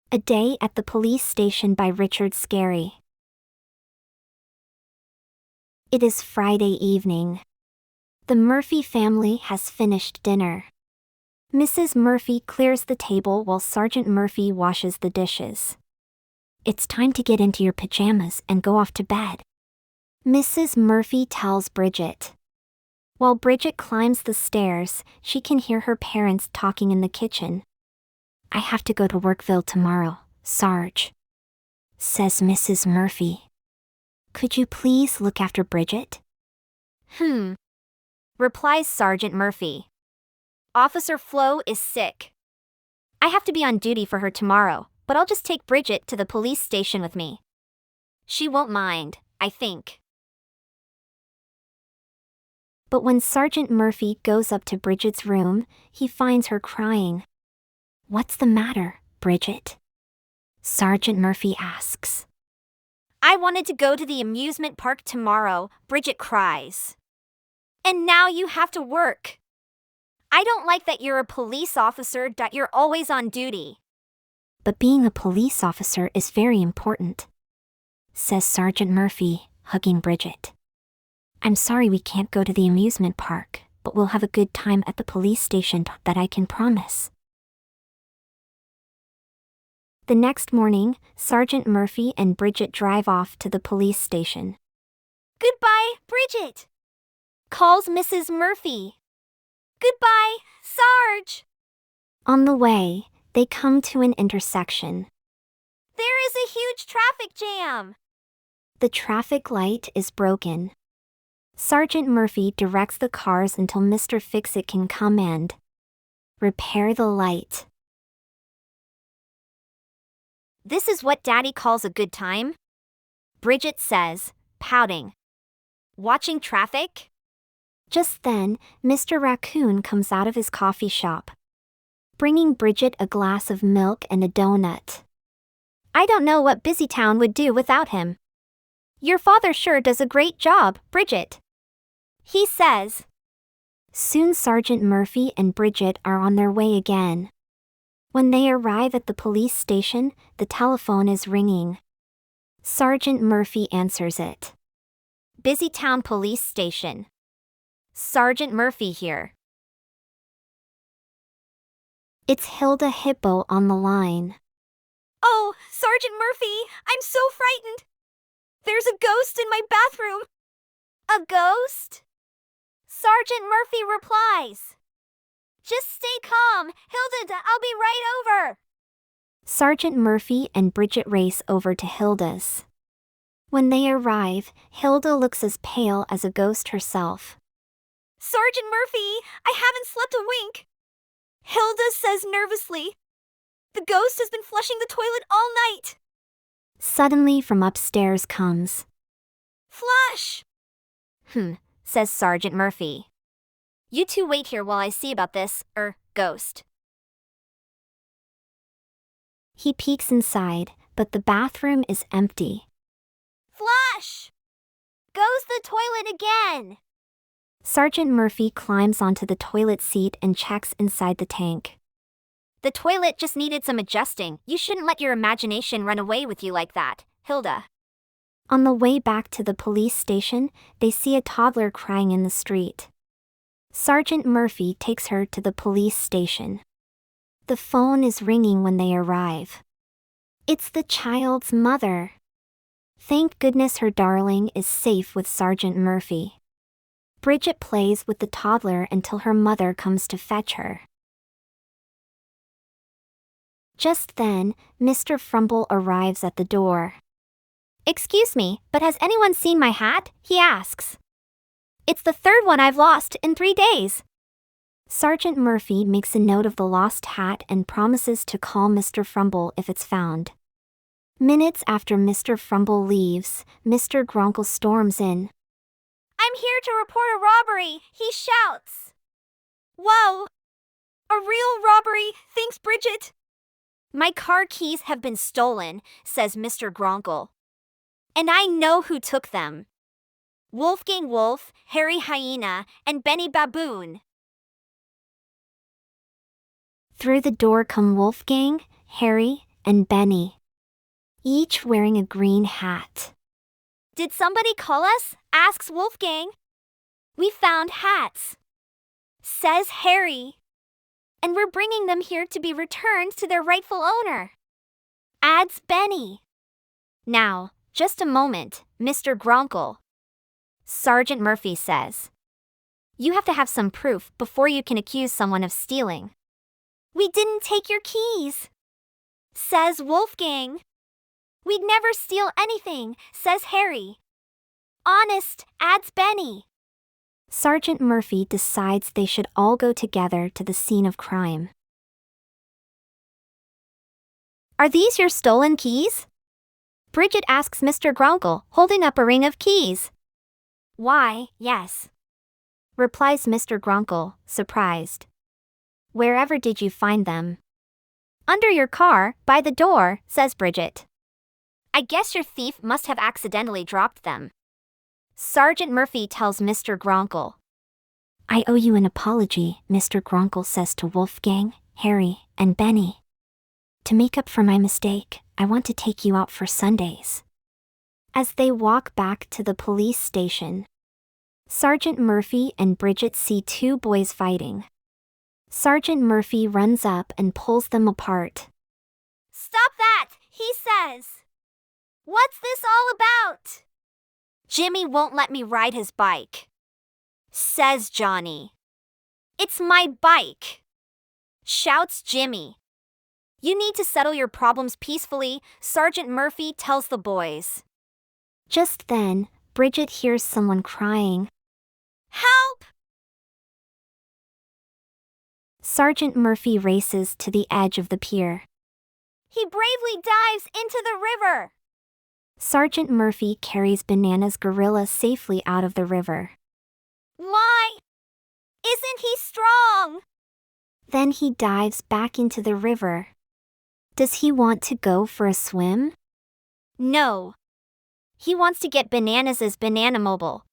A Day at the Police Station by Richard Scarry. It is Friday evening. The Murphy family has finished dinner. Mrs. Murphy clears the table while Sergeant Murphy washes the dishes. It's time to get into your pajamas and go off to bed, Mrs. Murphy tells Bridget. While Bridget climbs the stairs, she can hear her parents talking in the kitchen. I have to go to Workville tomorrow, Sarge, says Mrs. Murphy. Could you please look after Bridget? Replies Sergeant Murphy. Officer Flo is sick. I have to be on duty for her tomorrow, but I'll just take Bridget to the police station with me. She won't mind, I think. But when Sergeant Murphy goes up to Bridget's room, he finds her crying. What's the matter, Bridget? Sergeant Murphy asks. I wanted to go to the amusement park tomorrow, Bridget cries. And now you have to work. I don't like that you're a police officer, that you're always on duty. But being a police officer is very important, says Sergeant Murphy, hugging Bridget. I'm sorry we can't go to the amusement park, but we'll have a good time at the police station, that I can promise. The next morning, Sergeant Murphy and Bridget drive off to the police station. Goodbye, Bridget, calls Mrs. Murphy. Goodbye, Sarge. On the way, they come to an intersection. There is a huge traffic jam. The traffic light is broken. Sergeant Murphy directs the cars until Mr. Fix-It can come and repair the light. This is what Daddy calls a good time? Bridget says, pouting. Watching traffic? Just then, Mr. Raccoon comes out of his coffee shop, bringing Bridget a glass of milk and a donut. I don't know what Busytown would do without him. Your father sure does a great job, Bridget, he says. Soon Sergeant Murphy and Bridget are on their way again. When they arrive at the police station, the telephone is ringing. Sergeant Murphy answers it. Busytown Police Station. Sergeant Murphy here. It's Hilda Hippo on the line. Oh, Sergeant Murphy, I'm so frightened. There's a ghost in my bathroom. A ghost? Sergeant Murphy replies. Just stay calm, Hilda, I'll be right over. Sergeant Murphy and Bridget race over to Hilda's. When they arrive, Hilda looks as pale as a ghost herself. Sergeant Murphy, I haven't slept a wink. Hilda says nervously. The ghost has been flushing the toilet all night. Suddenly from upstairs comes. Flush! Says Sergeant Murphy. You two wait here while I see about this, ghost. He peeks inside, but the bathroom is empty. Flush! Goes the toilet again! Sergeant Murphy climbs onto the toilet seat and checks inside the tank. The toilet just needed some adjusting. You shouldn't let your imagination run away with you like that, Hilda. On the way back to the police station, they see a toddler crying in the street. Sergeant Murphy takes her to the police station. The phone is ringing when they arrive. It's the child's mother. Thank goodness her darling is safe with Sergeant Murphy. Bridget plays with the toddler until her mother comes to fetch her. Just then, Mr. Frumble arrives at the door. Excuse me, but has anyone seen my hat? He asks. It's the third one I've lost in 3 days. Sergeant Murphy makes a note of the lost hat and promises to call Mr. Frumble if it's found. Minutes after Mr. Frumble leaves, Mr. Gronkle storms in. I'm here to report a robbery, he shouts. Whoa! A real robbery, thanks Bridget. My car keys have been stolen, says Mr. Gronkle. And I know who took them. Wolfgang Wolf, Harry Hyena, and Benny Baboon. Through the door come Wolfgang, Harry, and Benny, each wearing a green hat. Did somebody call us? Asks Wolfgang. We found hats, says Harry. And we're bringing them here to be returned to their rightful owner, adds Benny. Now, just a moment, Mr. Gronkle, Sergeant Murphy says. You have to have some proof before you can accuse someone of stealing. We didn't take your keys, says Wolfgang. We'd never steal anything, says Harry. Honest, adds Benny. Sergeant Murphy decides they should all go together to the scene of crime. Are these your stolen keys? Bridget asks Mr. Gronkle, holding up a ring of keys. Why, yes, replies Mr. Gronkle, surprised. Wherever did you find them? Under your car, by the door, says Bridget. I guess your thief must have accidentally dropped them, Sergeant Murphy tells Mr. Gronkle. I owe you an apology, Mr. Gronkle says to Wolfgang, Harry, and Benny. To make up for my mistake, I want to take you out for Sundays. As they walk back to the police station, Sergeant Murphy and Bridget see two boys fighting. Sergeant Murphy runs up and pulls them apart. Stop that, he says. What's this all about? Jimmy won't let me ride his bike, says Johnny. It's my bike, shouts Jimmy. You need to settle your problems peacefully, Sergeant Murphy tells the boys. Just then, Bridget hears someone crying. Help! Sergeant Murphy races to the edge of the pier. He bravely dives into the river. Sergeant Murphy carries Banana's gorilla safely out of the river. Why? Isn't he strong? Then he dives back into the river. Does he want to go for a swim? No. He wants to get Bananas' banana mobile.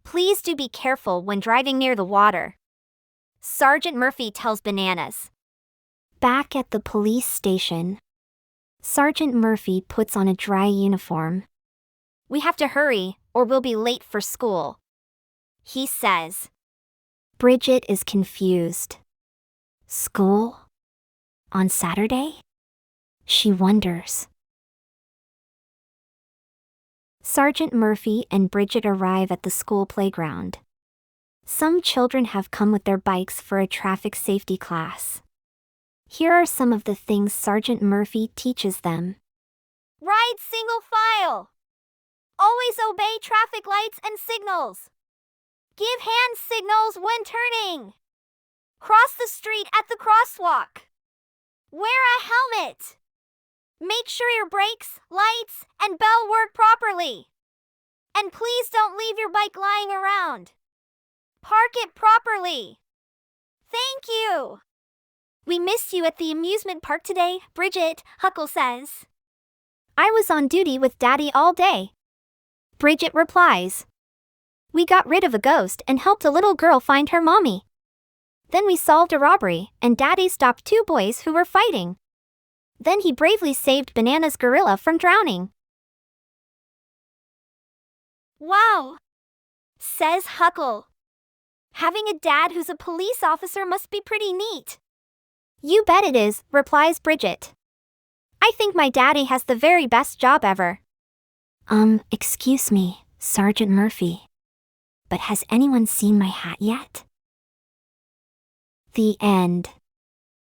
Please do be careful when driving near the water, Sergeant Murphy tells Bananas. Back at the police station, Sergeant Murphy puts on a dry uniform. We have to hurry, or we'll be late for school, he says. Bridget is confused. School? On Saturday? She wonders. Sergeant Murphy and Bridget arrive at the school playground. Some children have come with their bikes for a traffic safety class. Here are some of the things Sergeant Murphy teaches them. Ride single file. Always obey traffic lights and signals. Give hand signals when turning. Cross the street at the crosswalk. Wear a helmet. Make sure your brakes, lights, and bell work properly. And please don't leave your bike lying around. Park it properly. Thank you. We missed you at the amusement park today, Bridget, Huckle says. I was on duty with Daddy all day, Bridget replies. We got rid of a ghost and helped a little girl find her mommy. Then we solved a robbery, and Daddy stopped two boys who were fighting. Then he bravely saved Banana's gorilla from drowning. Wow, says Huckle. Having a dad who's a police officer must be pretty neat. You bet it is, replies Bridget. I think my daddy has the very best job ever. Excuse me, Sergeant Murphy. But has anyone seen my hat yet? The end.